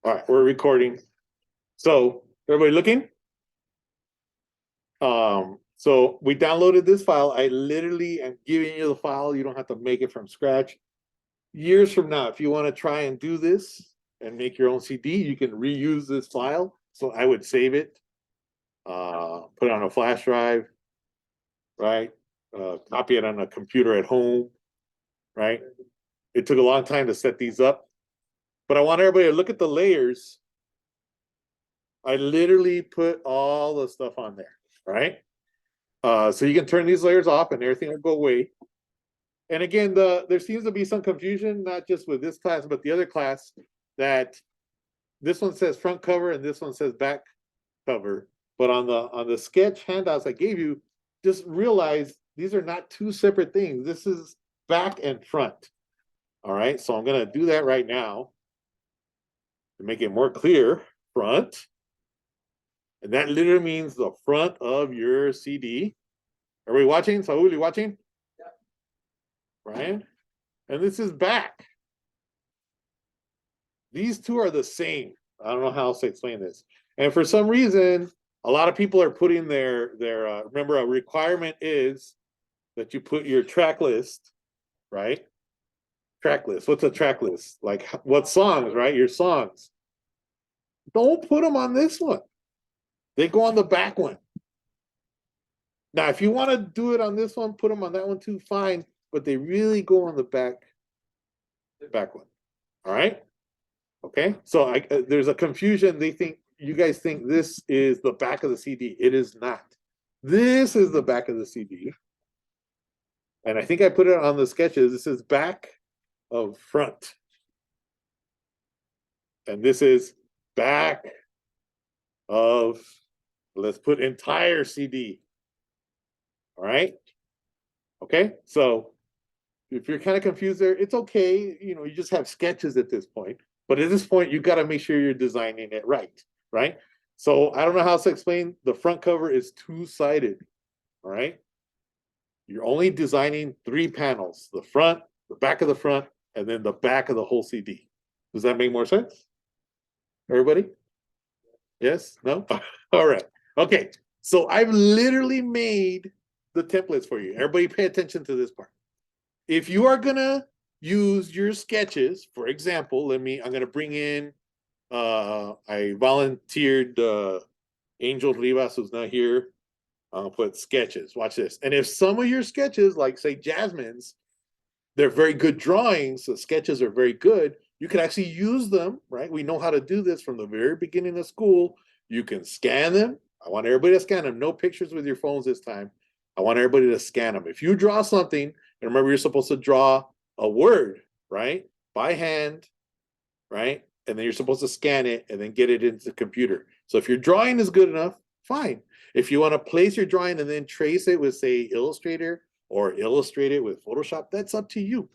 All right, we're recording. So everybody looking? So we downloaded this file. I literally am giving you the file. You don't have to make it from scratch. Years from now, if you want to try and do this and make your own CD, you can reuse this file. So I would save it, put it on a flash drive, right? Copy it on a computer at home, right? It took a long time to set these up, but I want everybody to look at the layers. I literally put all the stuff on there, right? So you can turn these layers off and everything will go away. And again, there seems to be some confusion, not just with this class, but the other class, that this one says front cover and this one says back cover. But on the sketch handouts I gave you, just realize these are not two separate things. This is back and front. All right, so I'm gonna do that right now to make it more clear. Front. And that literally means the front of your CD. Are we watching? Saul, are you watching? Brian? And this is back. These two are the same. I don't know how else to explain this. And for some reason, a lot of people are putting their remember, a requirement is that you put your track list, right? Track list. What's a track list? Like what songs, right? Your songs. Don't put them on this one. They go on the back one. Now, if you want to do it on this one, put them on that one too, fine. But they really go on the back one. All right. Okay. So there's a confusion. You guys think this is the back of the CD. It is not. This is the back of the CD. And I think I put it on the sketches. This is back of front. And this is back of, let's put entire CD. All right. Okay. So if you're kind of confused there, it's okay. You just have sketches at this point. But at this point, you got to make sure you're designing it right? So I don't know how to explain. The front cover is two-sided, all right? You're only designing 3 panels: the front, the back of the front, and then the back of the whole CD. Does that make more sense? Everybody? Yes? No? All right. Okay. So I've literally made the templates for you. Everybody pay attention to this part. If you are gonna use your sketches, for example, I'm gonna bring in, I volunteered Angel Rivas, who's not here. I'll put sketches. Watch this. And if some of your sketches, like say Jasmine's, they're very good drawings, the sketches are very good, you can actually use them, right? We know how to do this from the very beginning of school. You can scan them. I want everybody to scan them. No pictures with your phones this time. I want everybody to scan them. If you draw something, and remember, you're supposed to draw a word, right? By hand, right? And then you're supposed to scan it and then get it into the computer. So if your drawing is good enough, fine. If you want to place your drawing and then trace it with, say, Illustrator or illustrate it with Photoshop, that's up to you.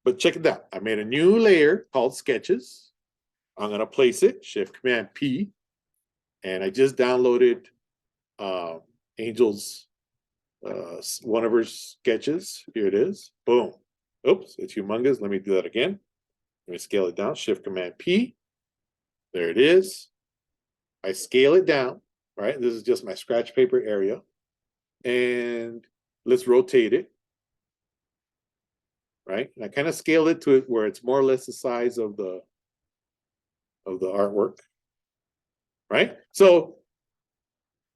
But check it out. I made a new layer called Sketches. I'm going to place it, Shift Command P. And I just downloaded Angel's, one of her sketches. Here it is. Boom. Oops, it's humongous. Let me do that again. Let me scale it down. Shift Command P. There it is. I scale it down, right? This is just my scratch paper area. And let's rotate it, right? And I kind of scaled it to it where it's more or less the size of the artwork, right? So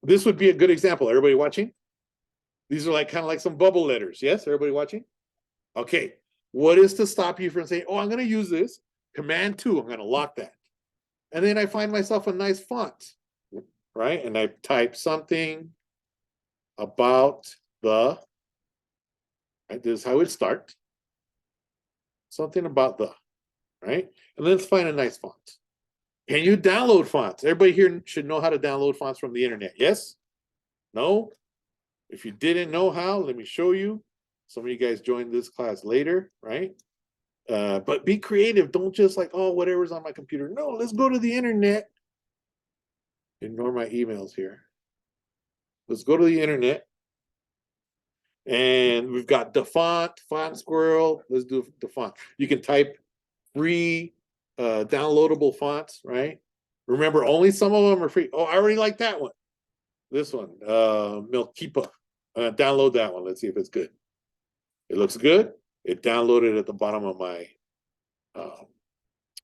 this would be a good example. Everybody watching? These are kind of like some bubble letters. Yes, everybody watching? Okay. What is to stop you from saying, oh, I'm going to use this? Command 2, I'm going to lock that. And then I find myself a nice font, right? And I type something about the, right? This is how it starts. Something about the, right? And let's find a nice font. Can you download fonts? Everybody here should know how to download fonts from the internet. Yes? No? If you didn't know how, let me show you. Some of you guys joined this class later, right? But be creative. Don't just oh, whatever's on my computer. No, let's go to the internet. Ignore my emails here. Let's go to the internet. And we've got DaFont, Font Squirrel. Let's do DaFont. You can type free downloadable fonts, right? Remember, only some of them are free. Oh, I already like that one. This one, Milkipa. Download that one. Let's see if it's good. It looks good. It downloaded at the bottom of my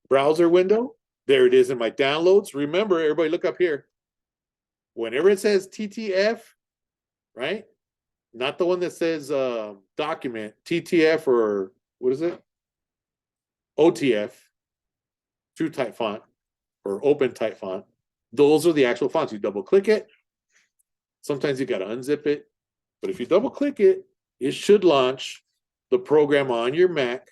browser window. There it is in my downloads. Remember, everybody look up here. Whenever it says TTF, right? Not the one that says document, TTF or what is it? OTF, true type font or open type font. Those are the actual fonts. You double click it. Sometimes you got to unzip it. But if you double click it, it should launch the program on your Mac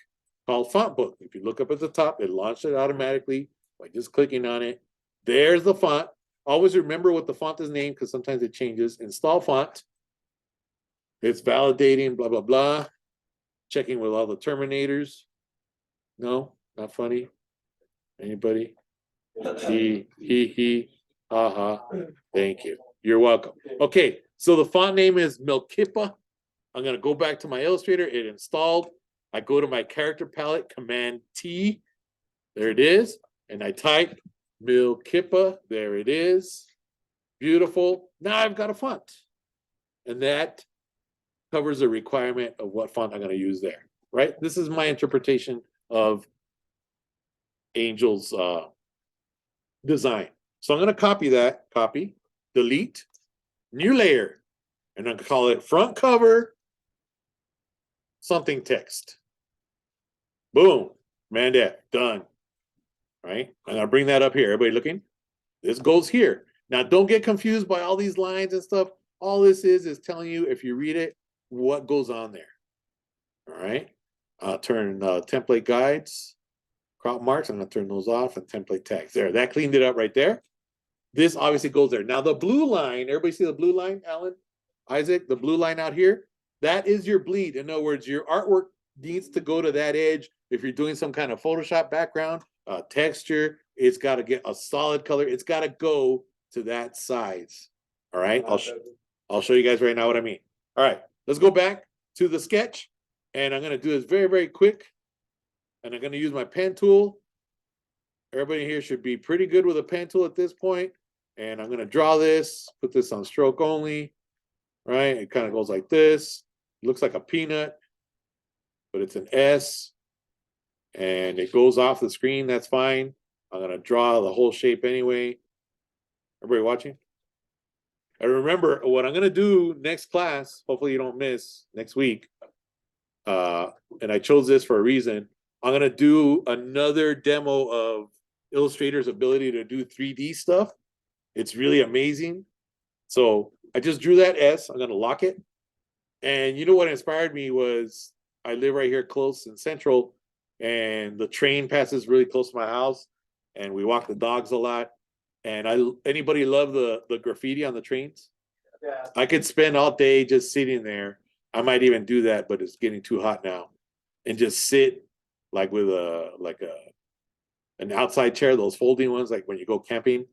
called FontBook. If you look up at the top, it launched it automatically by just clicking on it. There's the font. Always remember what the font is named because sometimes it changes. Install font. It's validating, blah, blah, blah. Checking with all the terminators. No, not funny. Anybody? He, ha, ha. Thank you. You're welcome. Okay, so the font name is Milkipa. I'm going to go back to my Illustrator. It installed. I go to my character palette, Command T. There it is. And I type Milkipa. There it is. Beautiful. Now I've got a font. And that covers the requirement of what font I'm going to use there, right? This is my interpretation of Angel's design. So I'm going to copy that, copy, delete, new layer, and I'm going to call it front cover something text. Boom, Mandef, done. Right? I'm going to bring that up here. Everybody looking? This goes here. Now, don't get confused by all these lines and stuff. All this is telling you, if you read it, what goes on there. All right? I'll turn template guides, crop marks. I'm going to turn those off and template tags. There, that cleaned it up right there. This obviously goes there. Now, the blue line, everybody see the blue line, Alan, Isaac, the blue line out here? That is your bleed. In other words, your artwork needs to go to that edge. If you're doing some kind of Photoshop background, texture, it's got to get a solid color. It's got to go to that size. All right, I'll show you guys right now what I mean. All right, let's go back to the sketch. And I'm going to do this very, very quick. And I'm going to use my pen tool. Everybody here should be pretty good with a pen tool at this point. And I'm going to draw this, put this on stroke only. Right, it kind of goes like this. Looks like a peanut, but it's an S. And it goes off the screen, that's fine. I'm going to draw the whole shape anyway. Everybody watching? And remember, what I'm going to do next class, hopefully you don't miss next week, and I chose this for a reason, I'm going to do another demo of Illustrator's ability to do 3D stuff. It's really amazing. So I just drew that S. I'm going to lock it. And you know what inspired me was I live right here close in Central, and the train passes really close to my house, and we walk the dogs a lot. And anybody love the graffiti on the trains? Yeah. I could spend all day just sitting there. I might even do that, but it's getting too hot now. And just sit like with an outside chair, those folding ones, like when you go camping,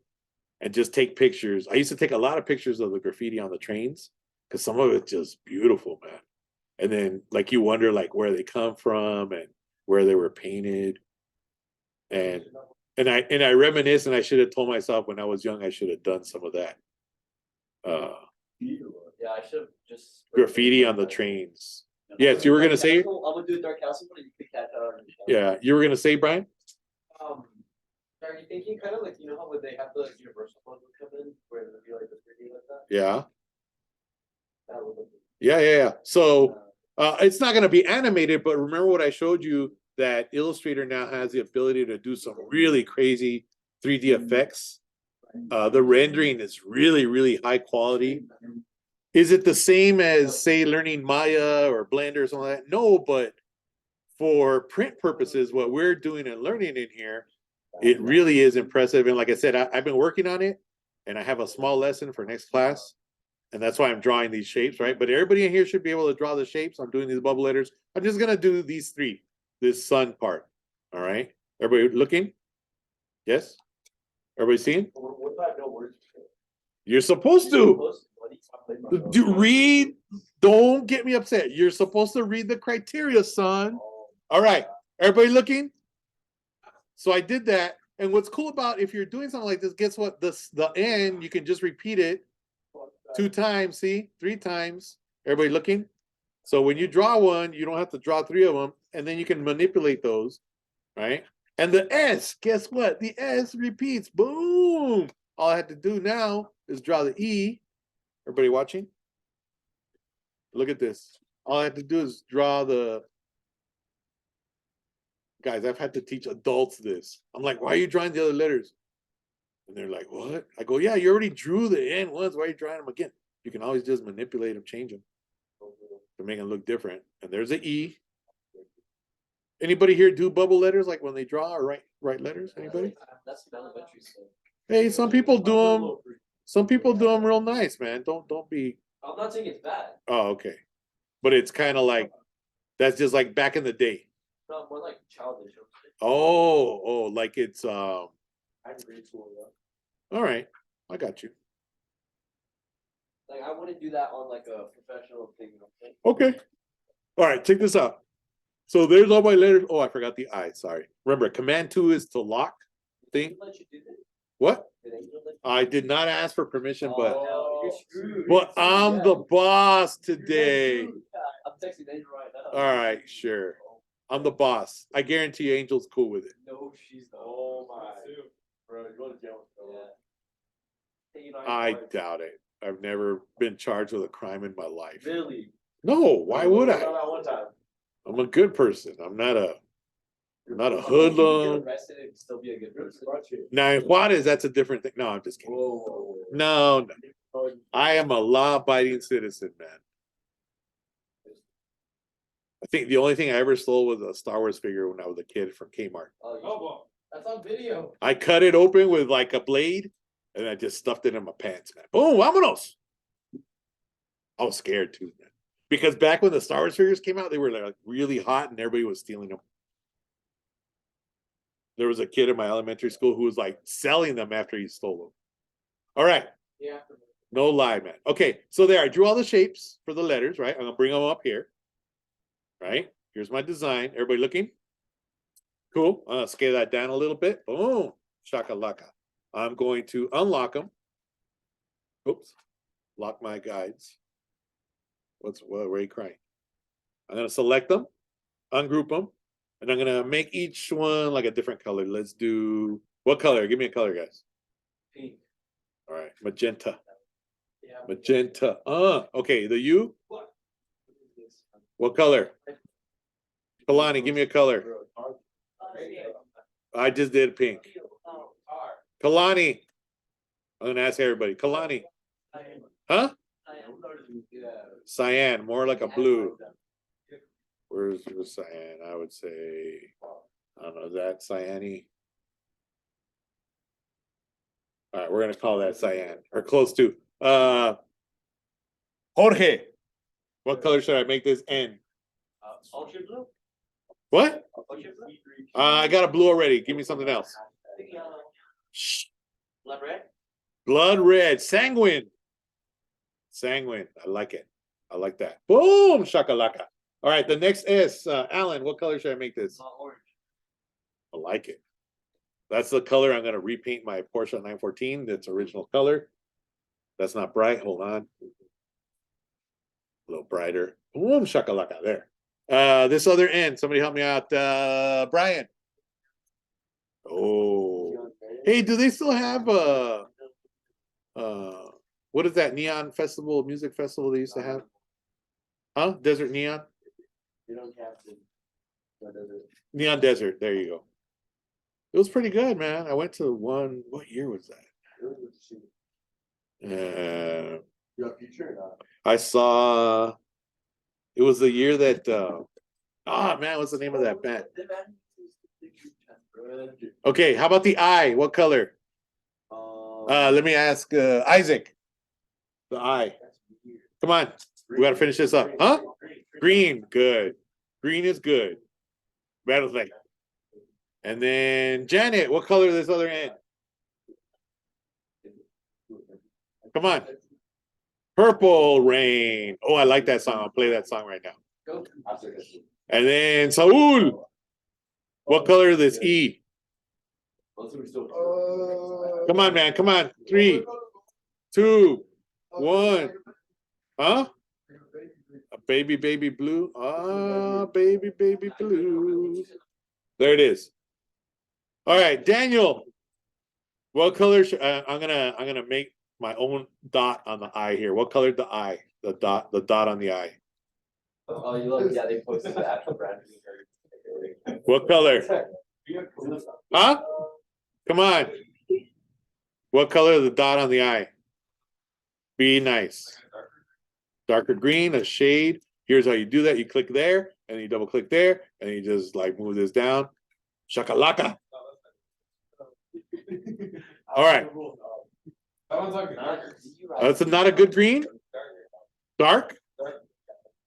and just take pictures. I used to take a lot of pictures of the graffiti on the trains because some of it's just beautiful, man. And then like you wonder like where they come from and where they were painted. And I reminisce, and I should have told myself when I was young I should have done some of that. Yeah, I should have just graffiti on the trains. Yes, you were gonna say. I'm gonna do Dark Castle, but you can catch out. Yeah, you were gonna say, Brian. Are you thinking kind of like, you know how would they have the Universal logo come in where it would be like the 3D like that? Yeah. That would Yeah. So it's not gonna be animated, but remember what I showed you, that Illustrator now has the ability to do some really crazy 3D effects. The rendering is really, really high quality. Is it the same as, say, learning Maya or Blender or something like that? No, but for print purposes, what we're doing and learning in here, it really is impressive. And like I said, I've been working on it, and I have a small lesson for next class. And that's why I'm drawing these shapes, right? But everybody in here should be able to draw the shapes. I'm doing these bubble letters. I'm just going to do these three, this sun part. All right. Everybody looking? Yes? Everybody seeing? What if I have no words? You're supposed to. Read. Don't get me upset. You're supposed to read the criteria, son. All right. Everybody looking? So I did that. And what's cool about if you're doing something like this, guess what? The N, you can just repeat it 2 times, see? 3 times. Everybody looking? So when you draw one, you don't have to draw 3 of them, and then you can manipulate those, right? And the S, guess what? The S repeats. Boom. All I had to do now is draw the E. Everybody watching? Look at this. All I had to do is draw the. Guys, I've had to teach adults this. I'm like, why are you drawing the other letters? And they're like, what? I go, yeah, you already drew the N once. Why are you drawing them again? You can always just manipulate them, change them to make them look different. And there's an E. Anybody here do bubble letters like when they draw or write letters? Anybody? That's elementary school. Hey, some people do them. Some people do them real nice, man. Don't be. I'm not saying it's bad. Oh, okay. But it's kind of like that's just like back in the day. No, more like childish. Oh, like it's I'm grade school, yeah. all right. I got you. Like I wouldn't do that on like a professional thing. Okay. All right, check this out. So there's all my letters. Oh, I forgot the I. Sorry. Remember, command 2 is to lock thing. Let you do this? What? Did Angel let you? I did not ask for permission, but Oh, you're screwed. but I'm Yeah. the boss You're today. screwed. I'm texting Angel right now. All right, sure. I'm the boss. I guarantee you Angel's cool with it. No, she's not. Oh my. Bro, you're going to jail. Yeah. Hey, you know, I doubt it. I've never been charged with a crime in my life. Really? No, why would I? One time. I'm a good person. I'm not a Get hoodlum. arrested and still be a good person. Now in Juarez, that's a different thing. No, I'm just kidding. Whoa. No, I am a law-abiding citizen, man. I think the only thing I ever stole was a Star Wars figure when I was a kid from Kmart. Oh, that's on video. I cut it open with like a blade, and I just stuffed it in my pants, man. Boom, vámonos. I was scared too, man. Because back when the Star Wars figures came out, they were like really hot and everybody was stealing them. There was a kid in my elementary school who was like selling them after he stole them. All right. Yeah. No lie, man. Okay, so there, I drew all the shapes for the letters, right? I'm gonna bring them up here. Right? Here's my design. Everybody looking? Cool. I'm gonna scale that down a little bit. Boom. Shakalaka. I'm going to unlock them. Oops. Lock my guides. What are you crying? I'm gonna select them, ungroup them, and I'm gonna make each one like a different color. Let's do what color? Give me a color, guys. Pink. All right, magenta. Yeah. Magenta. Okay, the U. What is this? What color? Kalani, give me a color. I just did pink. Kalani. I'm gonna ask everybody. Kalani. Huh? Cyan, more like a blue. Where's cyan? I would say, I don't know, is that cyany? All right, we're gonna call that cyan, or close to. Jorge, what color should I make this N? Ocean blue? What? Ocean blue? I got a blue already. Give me something else. Shh. Blood red? Blood red, sanguine. Sanguine, I like it. I like that. Boom, shakalaka. All right, the next S, Alan, what color should I make this? Orange. I like it. That's the color I'm gonna repaint my Porsche 914. That's original color. That's not bright. Hold on. A little brighter. Boom, shakalaka. There. This other end. Somebody help me out. Brian. Oh. Hey, do they still have what is that neon festival, music festival they used to have? Huh? Desert Neon? You don't have to. Neon Desert. There you go. It was pretty good, man. I went to one. What year was that? You have future or not? I saw. It was the year that. Man, what's the name of that band? Okay, how about the eye? What color? Let me ask Isaac. The eye. Come on, we gotta finish this up, huh? Green, good. Green is good. Rattlesnake. And then Janet, what color is this other end? Come on. Purple Rain. Oh, I like that song. I'll play that song right now. And then Saul. What color is this E? Come on, man, come on. 3, 2, 1. Huh? A baby blue. Ah, baby blue. There it is. All right, Daniel. What color? I'm gonna make my own dot on the eye here. What colored the eye? The dot on the eye. Oh, you look, yeah, they posted the actual brand. What color? Huh? Come on. What color is the dot on the eye? Be nice. Darker green, a shade. Here's how you do that. You click there, and you double click there, and you just like move this down. Shakalaka. All right. That's not a good green. Dark.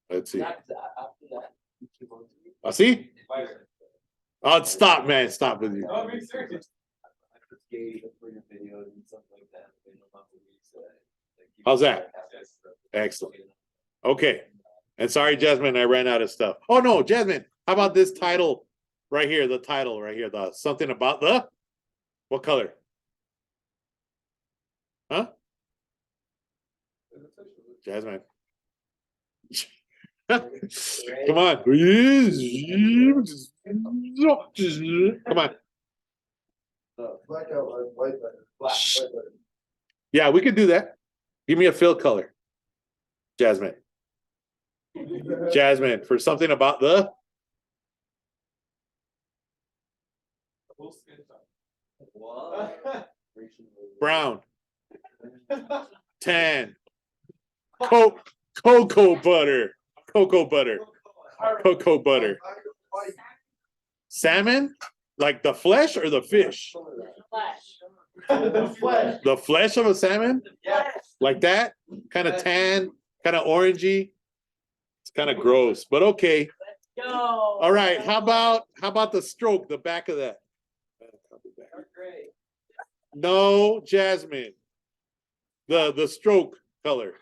Let's see. I see. Oh, stop, man. Stop with you. How's that? Excellent. Okay. And sorry, Jasmine, I ran out of stuff. Oh no, Jasmine, how about this title right here? The title right here. The something about the what color? Huh? Jasmine. Come on. Come on. Yeah, we could do that. Give me a fill color. Jasmine. Jasmine, for something about the brown, tan, cocoa butter, salmon, like the flesh or the fish? The flesh of a salmon, like that, kind of tan, kind of orangey. It's kind of gross, but okay. All right, how about the stroke, the back of that? No, Jasmine. The stroke color.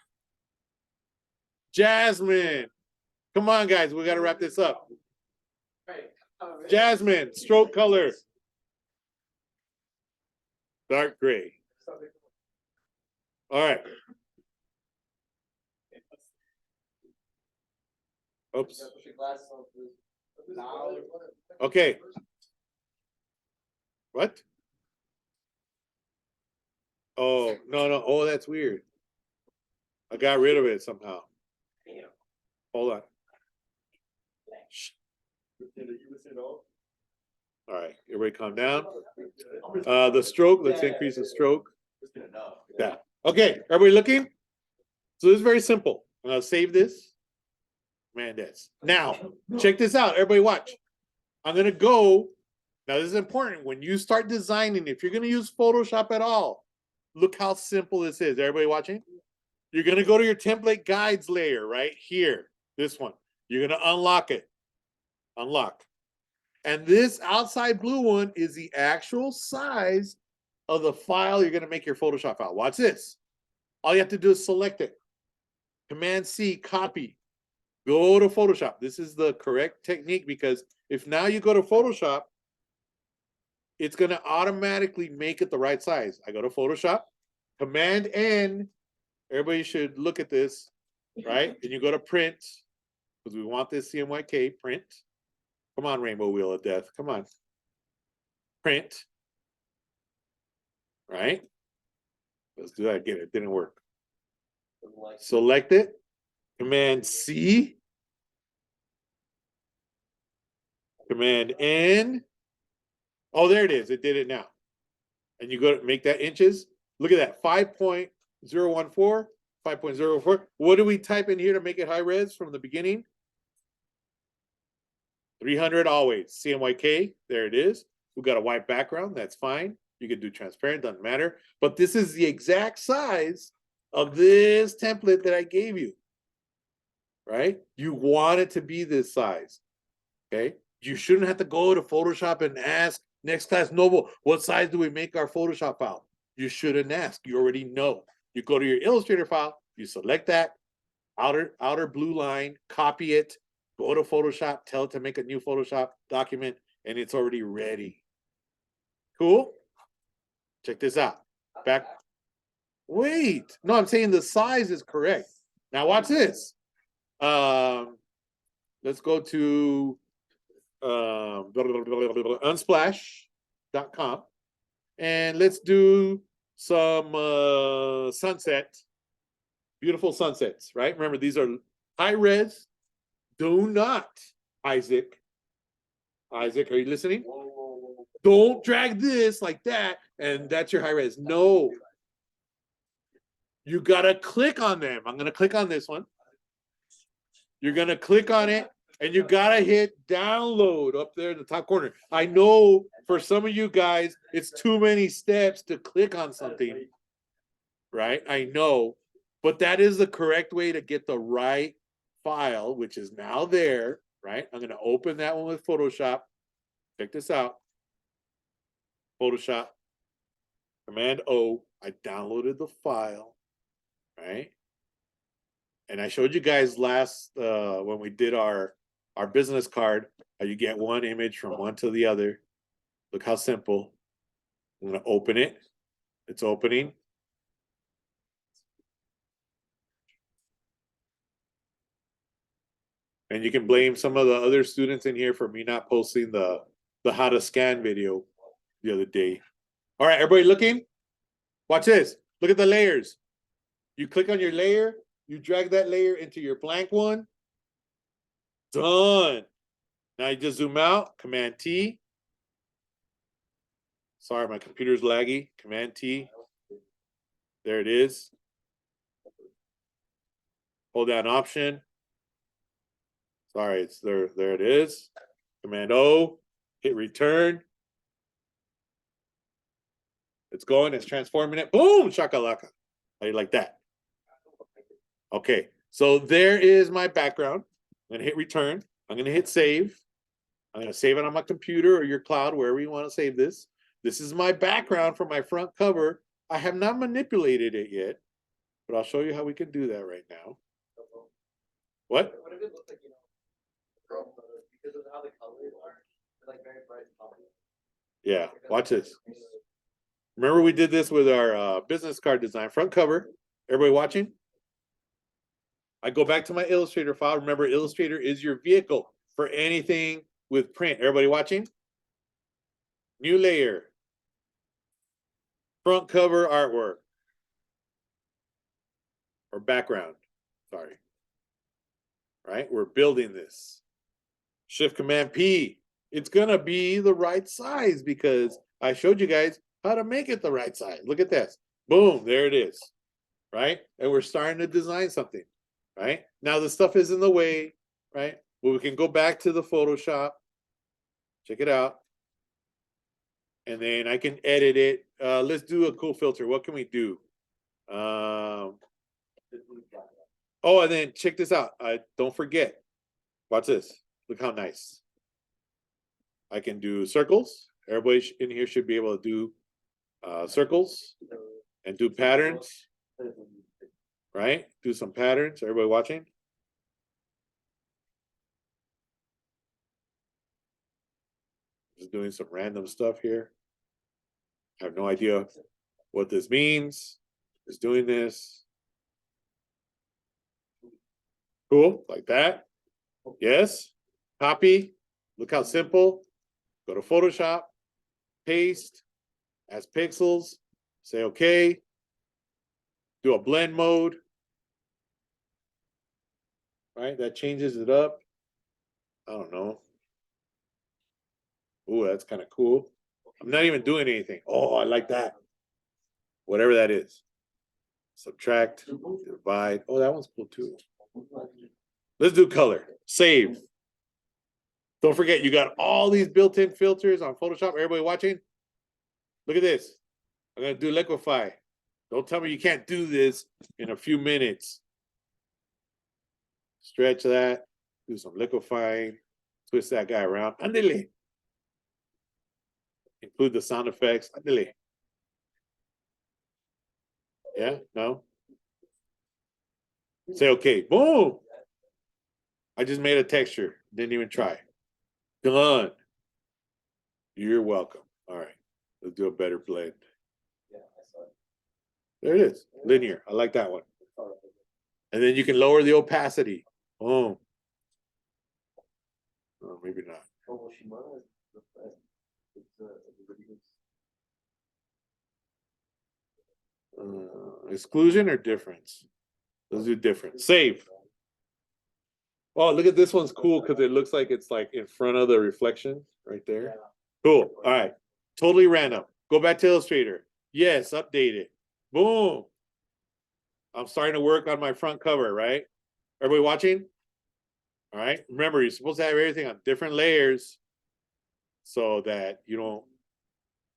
Jasmine. Come on, guys, we got to wrap this up. Jasmine, stroke color. Dark gray. All right. Oops. Okay. What? Oh, no. Oh, that's weird. I got rid of it somehow. Hold on. Shh. All right, everybody calm down. The stroke, let's increase the stroke. Yeah. Okay, everybody looking? So this is very simple. I'm gonna save this. Mendez. Now, check this out. Everybody watch. I'm gonna go. Now, this is important. When you start designing, if you're gonna use Photoshop at all, look how simple this is. Everybody watching? You're gonna go to your template guides layer right here. This one. You're gonna unlock it. Unlock. And this outside blue one is the actual size of the file you're gonna make your Photoshop file. Watch this. All you have to do is select it. Command C, copy. Go to Photoshop. This is the correct technique because if now you go to Photoshop, it's going to automatically make it the right size. I go to Photoshop, Command N. Everybody should look at this, right? And you go to print because we want this CMYK print. Come on, Rainbow Wheel of Death. Come on. Print. Right? Let's do that again. It didn't work. Select it. Command C. Command N. Oh, there it is. It did it now. And you go to make that inches. Look at that. 5.014, 5.04. What do we type in here to make it high res from the beginning? 300 always. CMYK. There it is. We've got a white background. That's fine. You can do transparent. Doesn't matter. But this is the exact size of this template that I gave you. Right? You want it to be this size. Okay? You shouldn't have to go to Photoshop and ask Next Class Noble, what size do we make our Photoshop file? You shouldn't ask. You already know. You go to your Illustrator file, you select that outer blue line, copy it, go to Photoshop, tell it to make a new Photoshop document, and it's already ready. Cool? Check this out. Back. Wait, no, I'm saying the size is correct. Now watch this. Let's go to unsplash.com and let's do some sunset, beautiful sunsets, right? Remember, these are high res. Do not, Isaac, are you listening? Don't drag this like that, and that's your high res. No, you gotta click on them. I'm gonna click on this one. You're gonna click on it, and you gotta hit download up there in the top corner. I know for some of you guys, it's too many steps to click on something, right? I know, but that is the correct way to get the right file, which is now there, right? I'm gonna open that one with Photoshop. Check this out. Photoshop, Command O. I downloaded the file, right? And I showed you guys last when we did our business card, how you get one image from one to the other. Look how simple. I'm gonna open it. It's opening. And you can blame some of the other students in here for me not posting the how to scan video the other day. All right, everybody looking? Watch this. Look at the layers. You click on your layer, you drag that layer into your blank one. Done. Now you just zoom out, Command T. Sorry, my computer's laggy. Command T. There it is. Hold down Option. Sorry, it's there. There it is. Command O. Hit return. It's going. It's transforming it. Boom! Shakalaka. How you like that? Okay. So there is my background. I'm gonna hit return. I'm gonna hit save. I'm gonna save it on my computer or your cloud, wherever you want to save this. This is my background for my front cover. I have not manipulated it yet, but I'll show you how we can do that right now. What? What if it looks like, you know, from because of how the colors are, they're like very bright colors. Yeah, watch this. Remember we did this with our business card design, front cover. Everybody watching? I go back to my Illustrator file. Remember, Illustrator is your vehicle for anything with print. Everybody watching? New layer. Front cover artwork. Or background. Sorry. Right? We're building this. Shift Command P. It's going to be the right size because I showed you guys how to make it the right size. Look at this. Boom. There it is. Right? And we're starting to design something. Right? Now the stuff is in the way. Right? Well, we can go back to the Photoshop. Check it out. And then I can edit it. Let's do a cool filter. What can we do? Oh, and then check this out. Don't forget. Watch this. Look how nice. I can do circles. Everybody in here should be able to do circles and do patterns. Right? Do some patterns. Everybody watching? Just doing some random stuff here. I have no idea what this means. Just doing this. Cool, like that. Yes. Copy. Look how simple. Go to Photoshop, paste as pixels, say okay. Do a blend mode. Right, that changes it up. I don't know. Ooh, that's kind of cool. I'm not even doing anything. Oh, I like that. Whatever that is. Subtract, divide. Oh, that one's cool too. Let's do color. Save. Don't forget, you got all these built-in filters on Photoshop. Everybody watching? Look at this. I'm going to do liquify. Don't tell me you can't do this in a few minutes. Stretch that. Do some liquefying. Twist that guy around. Andele. Include the sound effects. Andele. Yeah? No? Say okay. Boom. I just made a texture. Didn't even try. Done. You're welcome. All right. Let's do a better blend. Yeah, I saw it. There it is, linear. I like that one. And then you can lower the opacity. Oh. Oh, maybe not. Oh, Shimano is the best. It's really good. Exclusion or difference? Let's do difference. Save. Oh, look at this one's cool because it looks like it's like in front of the reflection right there. Cool. All right. Totally random. Go back to Illustrator. Yes, update it. Boom. I'm starting to work on my front cover, right? Everybody watching? All right. Remember, you're supposed to have everything on different layers so that you don't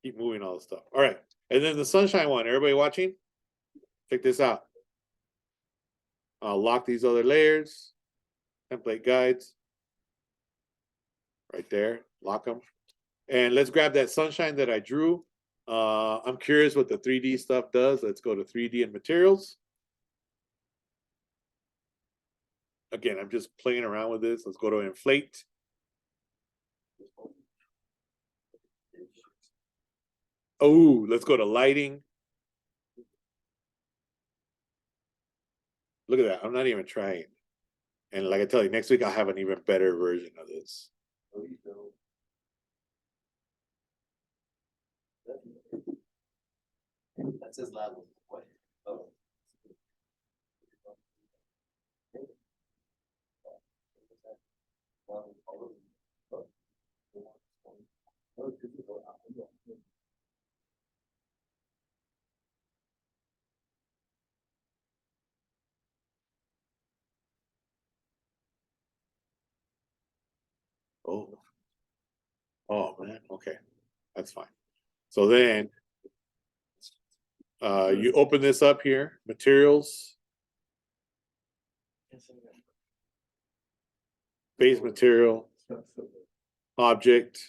keep moving all the stuff. All right. And then the sunshine one. Everybody watching? Check this out. I'll lock these other layers. Template guides. Right there. Lock them. And let's grab that sunshine that I drew. I'm curious what the 3D stuff does. Let's go to 3D and materials. Again, I'm just playing around with this. Let's go to inflate. Oh, let's go to lighting. Look at that. I'm not even trying. And like I tell you, next week I'll have an even better version of this. That's his level. Oh. Oh. Oh man, okay. That's fine. So then you open this up here, materials, base material, object.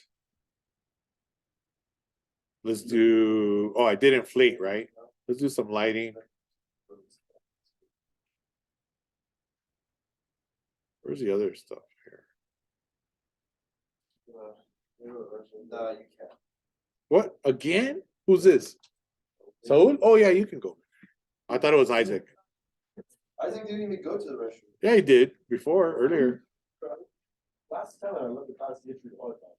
Let's do, oh, I did inflate, right? Let's do some lighting. Where's the other stuff here? No, you can't. What, again? Who's this? Saul? Oh yeah, you can go. I thought it was Isaac. Isaac didn't even go to the restroom. Yeah, he did before, earlier. Last time I looked at past history all the time.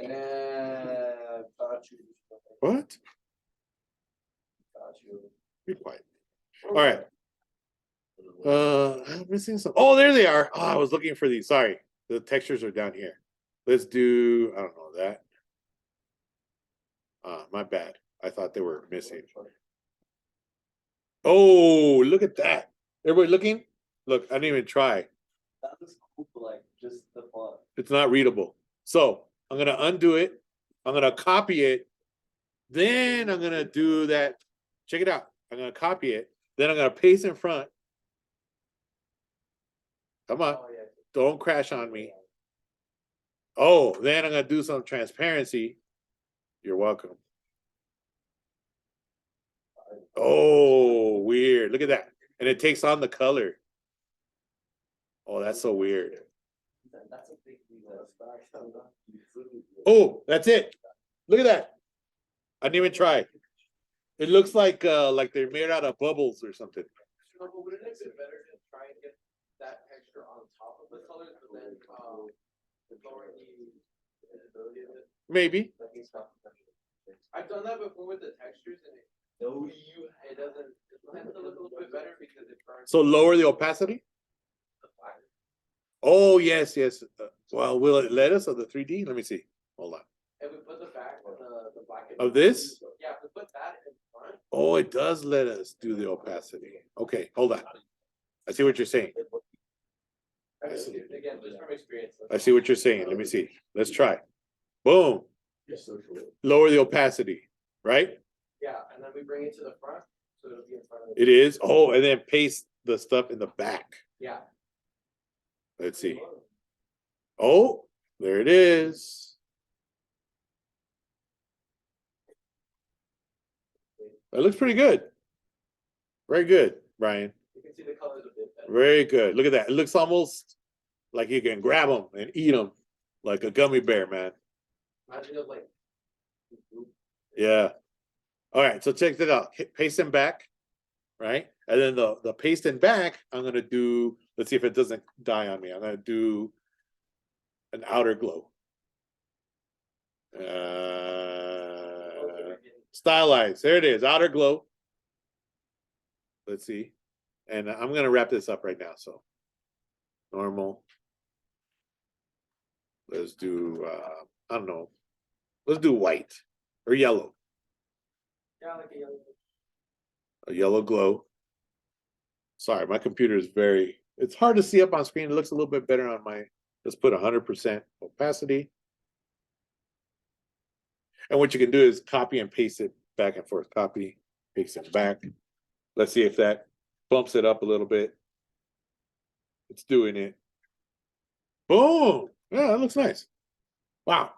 Damn, got you. What? Got you. Be quiet. All right. I'm missing some. Oh, there they are. Oh, I was looking for these. Sorry. The textures are down here. Let's do, I don't know that. My bad. I thought they were missing. Oh, look at that. Everybody looking? Look, I didn't even try. That was cool, like just the fun. It's not readable. So I'm gonna undo it. I'm gonna copy it. Then I'm gonna do that. Check it out. I'm gonna copy it. Then I'm gonna paste in front. Come on. Oh, yeah. Don't crash on me. Oh, then I'm gonna do some transparency. You're welcome. Oh, weird. Look at that. And it takes on the color. Oh, that's so weird. That's a big Oh, that's it. Look at that. I didn't even try. It looks like they're made out of bubbles or something. No, but would it make it better to try and get that texture on top of the colors, but then lowering the visibility of it? Maybe. I've done that before with the textures, and it doesn't. It tends to look a little bit better because it burns. So lower the opacity? The black. Oh, yes, yes. Well, will it let us of the 3D? Let me see. Hold on. And we put the back on the black. Of this? Yeah, if we put that in front. Oh, it does let us do the opacity. Okay, hold on. I see what you're saying. I mean, again, just from experience. I see what you're saying. Let me see. Let's try. Boom. Lower the opacity, right? Yeah, and then we bring it to the front, so it'll be in front of It is. Oh, and then paste the stuff in the back. Yeah. Let's see. Oh, there it is. That looks pretty good. Very good, Brian. You can see the colors a bit better. Very good. Look at that. It looks almost like you can grab them and eat them like a gummy bear, man. Imagine it like. Yeah. All right, so check that out. Hit paste and back, right? And then the paste and back, I'm gonna do, let's see if it doesn't die on me. I'm gonna do an outer glow. Stylized, there it is, outer glow. Let's see. And I'm gonna wrap this up right now, so. Normal. Let's do, I don't know. Let's do white or yellow. Yeah, like a yellow. A yellow glow. Sorry, my computer is it's hard to see up on screen. It looks a little bit better on my, let's put 100% opacity. And what you can do is copy and paste it back and forth. Copy, paste it back. Let's see if that bumps it up a little bit. It's doing it. Boom. Yeah, that looks nice. Wow.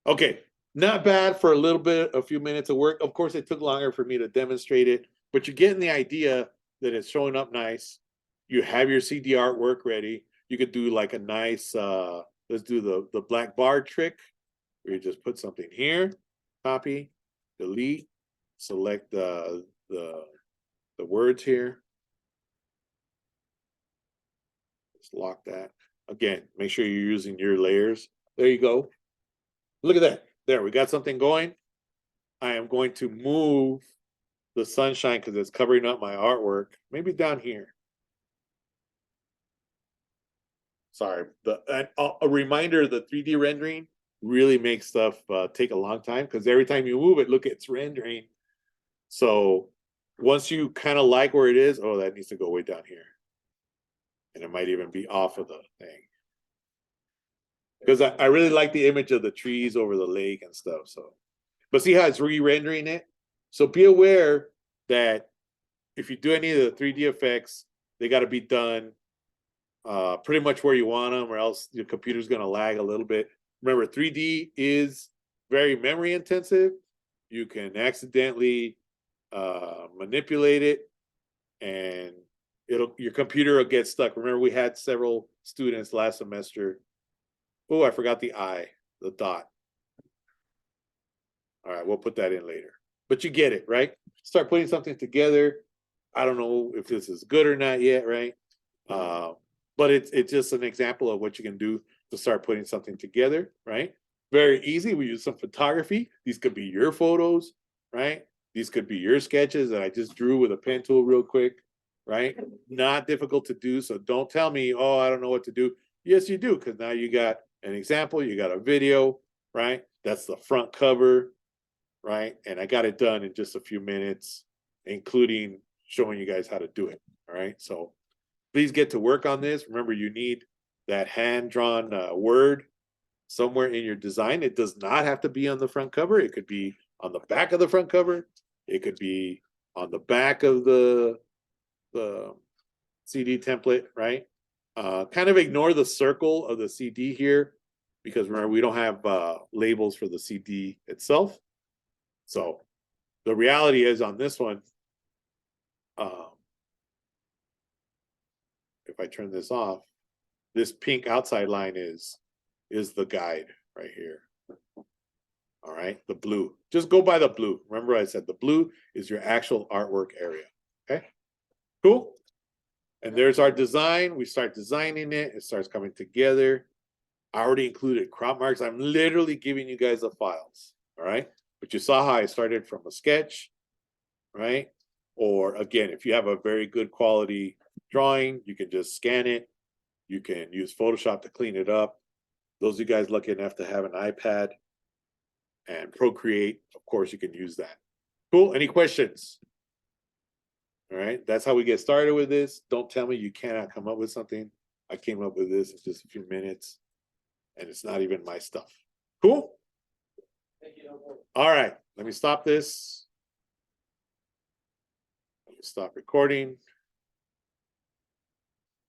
Okay, not bad for a few minutes of work. Of course, it took longer for me to demonstrate it, but you're getting the idea that it's showing up nice. You have your CD artwork ready. You could do like a nice, let's do the black bar trick, where you just put something here, copy, delete, select the words here. Just lock that. Again, make sure you're using your layers. There you go. Look at that. There, we got something going. I am going to move the sunshine because it's covering up my artwork. Maybe down here. Sorry. A reminder, the 3D rendering really makes stuff take a long time because every time you move it, look, it's rendering. So once you kind of like where it is, oh, that needs to go way down here. And it might even be off of the thing. Because I really like the image of the trees over the lake and stuff. So, but see how it's re-rendering it? So be aware that if you do any of the 3D effects, they got to be done pretty much where you want them, or else your computer's going to lag a little bit. Remember, 3D is very memory intensive. You can accidentally manipulate it, and your computer will get stuck. Remember, we had several students last semester. Oh, I forgot the I, the dot. All right, we'll put that in later. But you get it, right? Start putting something together. I don't know if this is good or not yet, right? But it's just an example of what you can do to start putting something together, right? Very easy. We use some photography. These could be your photos, right? These could be your sketches that I just drew with a pen tool real quick, right? Not difficult to do. So don't tell me, oh, I don't know what to do. Yes, you do, because now you got an example, you got a video, right? That's the front cover, right? And I got it done in just a few minutes, including showing you guys how to do it, all right? So please get to work on this. Remember, you need that hand-drawn word somewhere in your design. It does not have to be on the front cover. It could be on the back of the front cover. It could be on the back of the CD template, right? Kind of ignore the circle of the CD here, because remember, we don't have labels for the CD itself. So the reality is on this one, if I turn this off, this pink outside line is the guide right here. All right, the blue. Just go by the blue. Remember I said the blue is your actual artwork area. Okay, cool. And there's our design. We start designing it. It starts coming together. I already included crop marks. I'm literally giving you guys the files. All right. But you saw how I started from a sketch, right? Or again, if you have a very good quality drawing, you can just scan it. You can use Photoshop to clean it up. Those of you guys lucky enough to have an iPad and Procreate, of course, you can use that. Cool. Any questions? All right, that's how we get started with this. Don't tell me you cannot come up with something. I came up with this in just a few minutes, and it's not even my stuff. Cool? Thank you. All right, let me stop this. Let me stop recording.